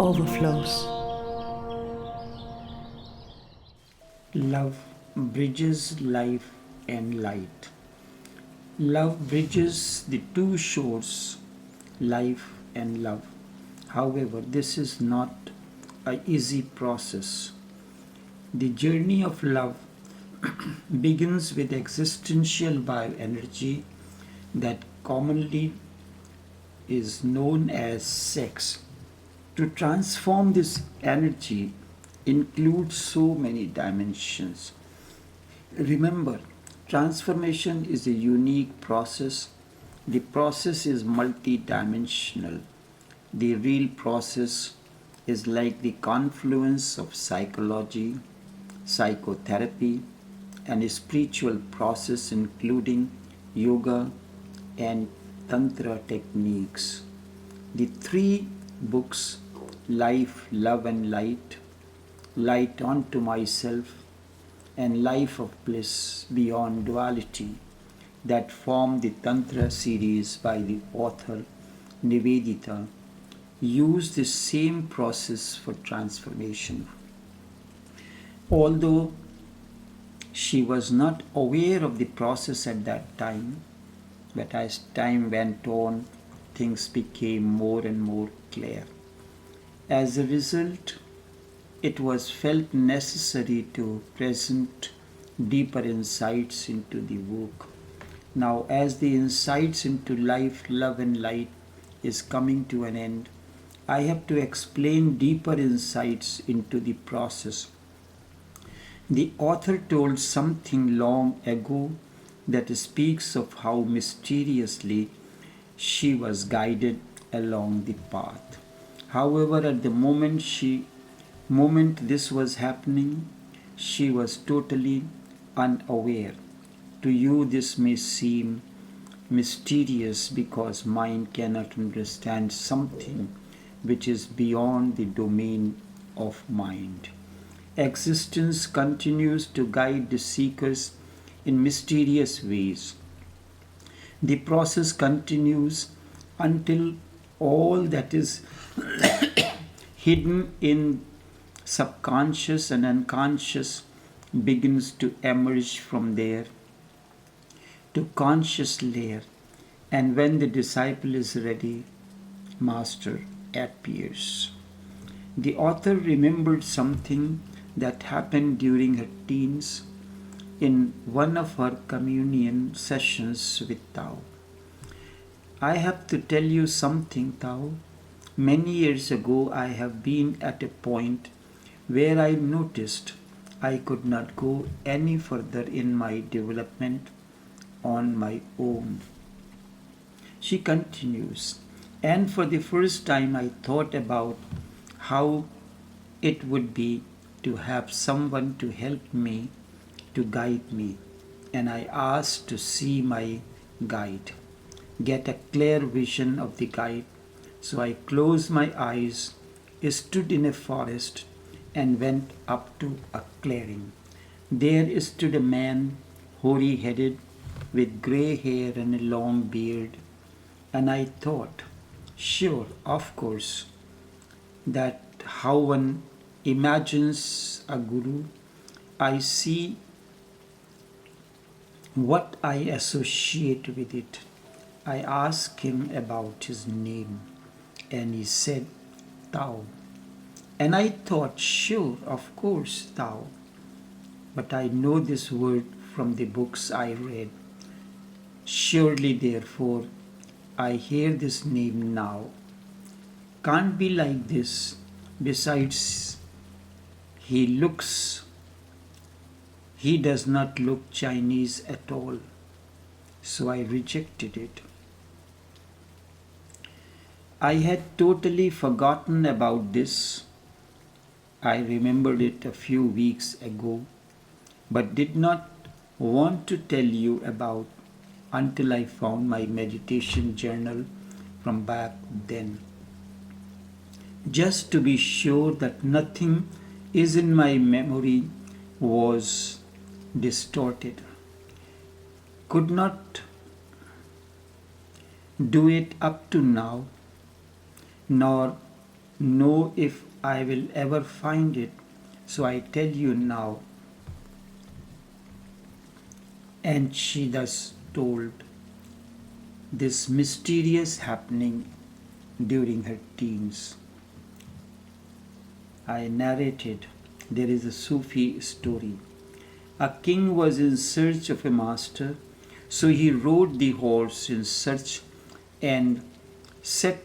Overflows. Love bridges life and light. Love bridges the two shores, life and love. However, this is not an easy process. The journey of love begins with existential bioenergy that commonly is known as sex. To transform this energy includes so many dimensions. Remember, transformation is a unique process. The process is multidimensional. The real process is like the confluence of psychology, psychotherapy, and a spiritual process including yoga and tantra techniques. The three books, Life, Love and Light, Light Unto Myself, and Life of Bliss Beyond Duality, that form the Tantra series by the author Nivedita, use the same process for transformation. Although she was not aware of the process at that time, but as time went on, things became more and more clear. As a result, it was felt necessary to present deeper insights into the work. Now, as the insights into life, love, and light is coming to an end, I have to explain deeper insights into the process. The author told something long ago that speaks of how mysteriously she was guided along the path. However, at the moment this was happening, she was totally unaware. To you, this may seem mysterious because mind cannot understand something which is beyond the domain of mind. Existence continues to guide the seekers in mysterious ways. The process continues until all that is hidden in subconscious and unconscious begins to emerge from there to conscious layer, and when the disciple is ready, master appears. The author remembered something that happened during her teens in one of her communion sessions with Tao. I have to tell you something, Tao. Many years ago, I have been at a point where I noticed I could not go any further in my development on my own. She continues, and for the first time I thought about how it would be to have someone to help me, to guide me, and I asked to see my guide, get a clear vision of the guide. So I closed my eyes, stood in a forest, and went up to a clearing. There stood a man, hoary headed, with grey hair and a long beard, and I thought, sure, of course, that how one imagines a guru, I see what I associate with it. I asked him about his name, and he said, Tao. And I thought, sure, of course, Tao. But I know this word from the books I read. Surely, therefore, I hear this name now. Can't be like this. Besides, he does not look Chinese at all. So I rejected it. I had totally forgotten about this. I remembered it a few weeks ago, but did not want to tell you about until I found my meditation journal from back then. Just to be sure that nothing is in my memory was distorted. Could not do it up to now, nor know if I will ever find it, so I tell you now. And she thus told this mysterious happening during her teens. I narrated, there is a Sufi story. A king was in search of a master, so he rode the horse in search and set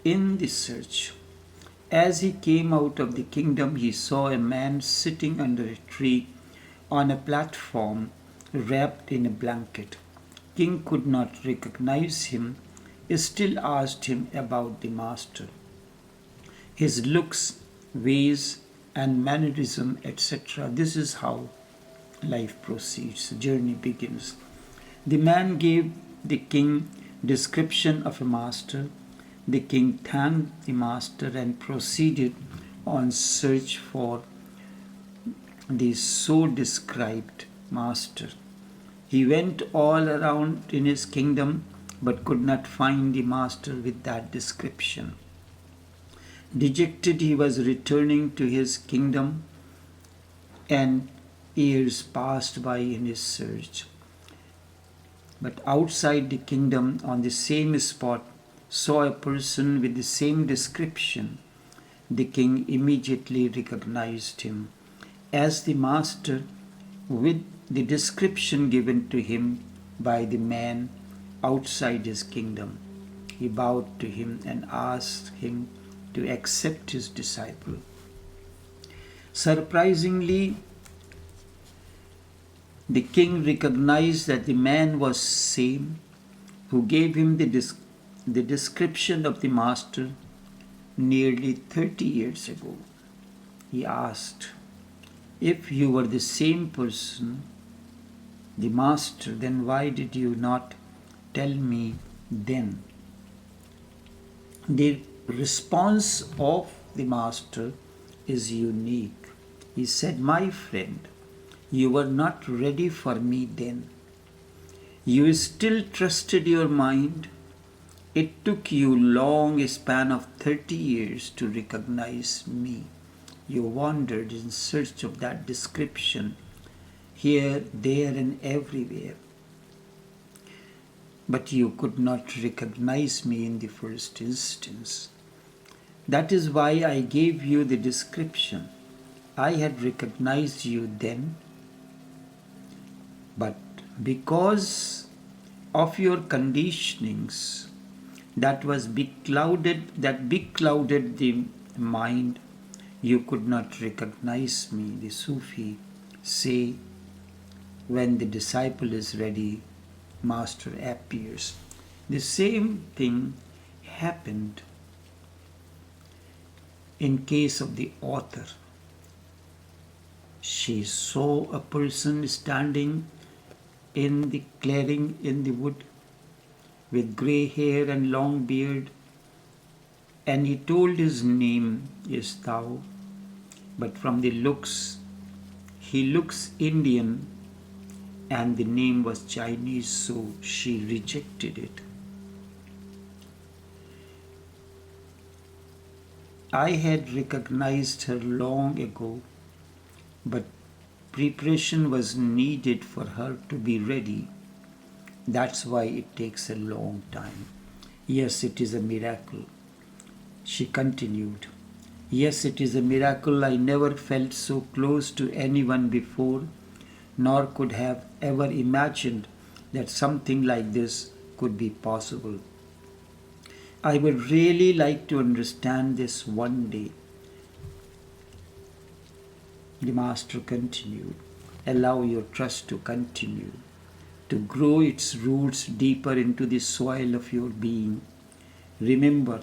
in the search. As he came out of the kingdom, he saw a man sitting under a tree on a platform wrapped in a blanket. King could not recognize him, still asked him about the master. His looks, ways, and mannerism, etc. This is how life proceeds, the journey begins. The man gave the king description of a master. The king thanked the master and proceeded on search for the so described master. He went all around in his kingdom but could not find the master with that description. Dejected, he was returning to his kingdom, and years passed by in his search. But outside the kingdom, on the same spot, saw a person with the same description. The king immediately recognized him as the master with the description given to him by the man outside his kingdom. He bowed to him and asked him to accept his disciple. Surprisingly, the king recognized that the man was same who gave him the description of the master nearly 30 years ago. He asked, if you were the same person, the master, then why did you not tell me then? The response of the master is unique. He said, my friend, you were not ready for me then. You still trusted your mind. It took you long span of 30 years to recognize me. You wandered in search of that description here, there, and everywhere. But you could not recognize me in the first instance. That is why I gave you the description. I had recognized you then, but because of your conditionings that beclouded the mind, you could not recognize me. The Sufi say, when the disciple is ready, master appears. The same thing happened in case of the author. She saw a person standing in the clearing in the wood with grey hair and long beard, and he told his name is Tao, but from the looks, he looks Indian, and the name was Chinese, so she rejected it. I had recognized her long ago, but preparation was needed for her to be ready. That's why it takes a long time. Yes, it is a miracle. She continued, yes, it is a miracle. I never felt so close to anyone before, nor could have ever imagined that something like this could be possible. I would really like to understand this one day. The master continued, allow your trust to continue, to grow its roots deeper into the soil of your being. Remember,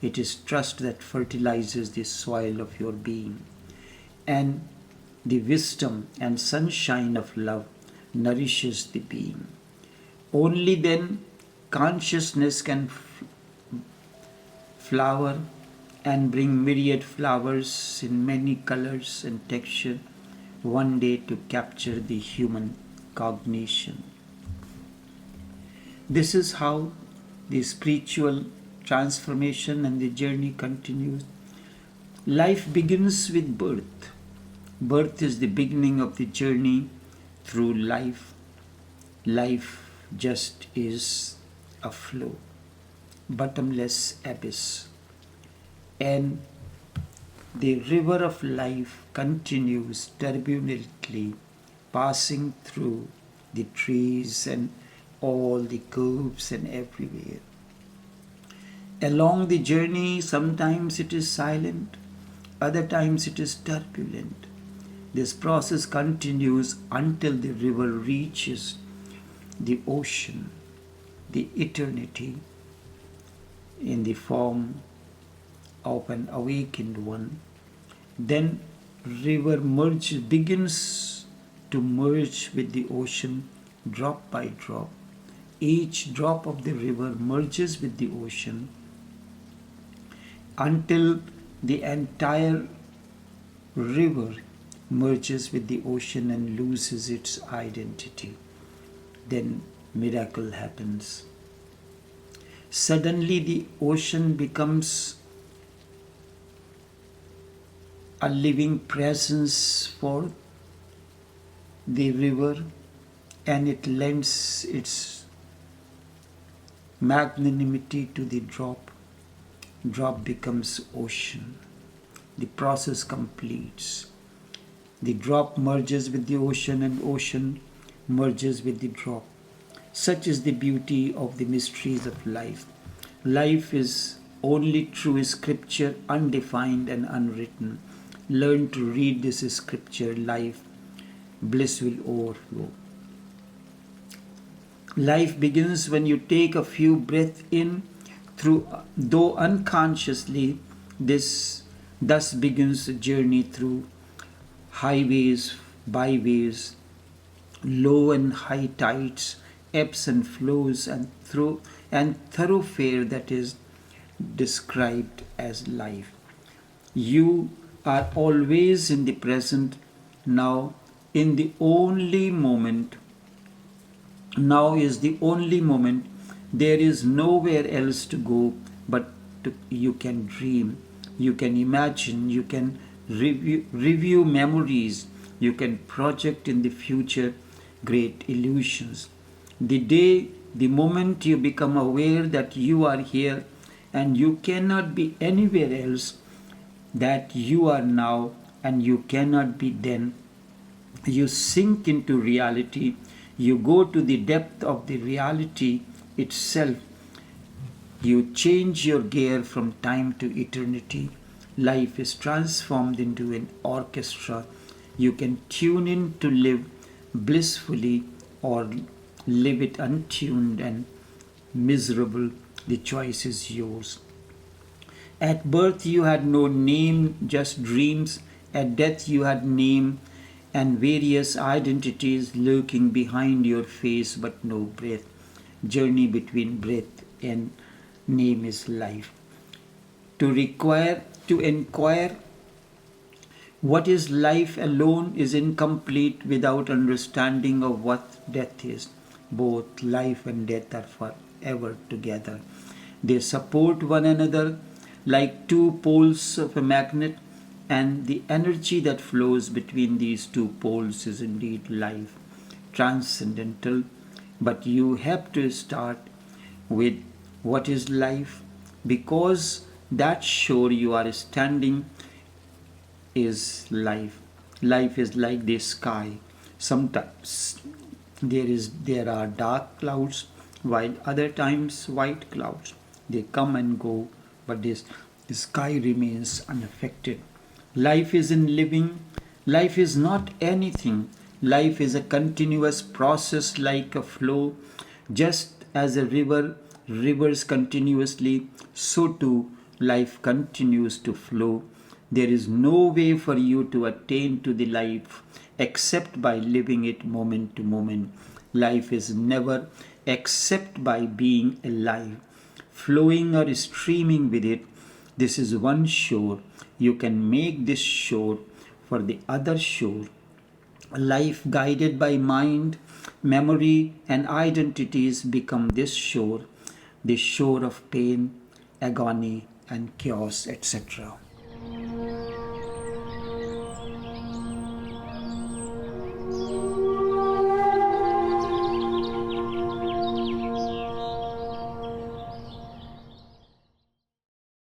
it is trust that fertilizes the soil of your being, and the wisdom and sunshine of love nourishes the being. Only then consciousness can flower and bring myriad flowers in many colors and texture one day to capture the human cognition. This is how the spiritual transformation and the journey continues. Life begins with birth. Birth is the beginning of the journey through life. Life just is a flow, bottomless abyss. And the river of life continues turbulently, passing through the trees and all the curves and everywhere. Along the journey, sometimes it is silent, other times it is turbulent. This process continues until the river reaches the ocean, the eternity, in the form of an awakened one. Then river begins to merge with the ocean drop by drop. Each drop of the river merges with the ocean until the entire river merges with the ocean and loses its identity. Then miracle happens. Suddenly the ocean becomes a living presence for the river, and it lends its magnanimity to the drop. Drop becomes ocean. The process completes. The drop merges with the ocean and ocean merges with the drop. Such is the beauty of the mysteries of life. Life is only true scripture, undefined and unwritten. Learn to read this scripture, life, bliss will overflow. Life begins when you take a few breaths in, though unconsciously. Thus begins a journey through highways, byways, low and high tides, ebbs and flows, and thoroughfare that is described as life. You are always in the present, now in the only moment. Now is the only moment. There is nowhere else to go but you can dream, you can imagine, you can review memories, you can project in the future great illusions. The moment you become aware that you are here and you cannot be anywhere else, that you are now and you cannot be then, you sink into reality, you go to the depth of the reality itself, you change your gear from time to eternity. Life is transformed into an orchestra. You can tune in to live blissfully or live it untuned and miserable. The choice is yours. At birth you had no name, just dreams. At death you had name and various identities lurking behind your face, but no breath. Journey between breath and name is life. To inquire what is life alone is incomplete without understanding of what death is. Both life and death are forever together. They support one another like two poles of a magnet, and the energy that flows between these two poles is indeed life, transcendental. But you have to start with what is life, because that shore you are standing is life. Life is like the sky. Sometimes there are dark clouds, while other times white clouds. They come and go, but the sky remains unaffected. Life is in living. Life is not anything. Life is a continuous process like a flow. Just as a river rivers continuously, so too life continues to flow. There is no way for you to attain to the life except by living it moment to moment. Life is never except by being alive, flowing or streaming with it. This is one shore. You can make this shore for the other shore. Life guided by mind, memory, and identities become this shore of pain, agony and chaos, etc.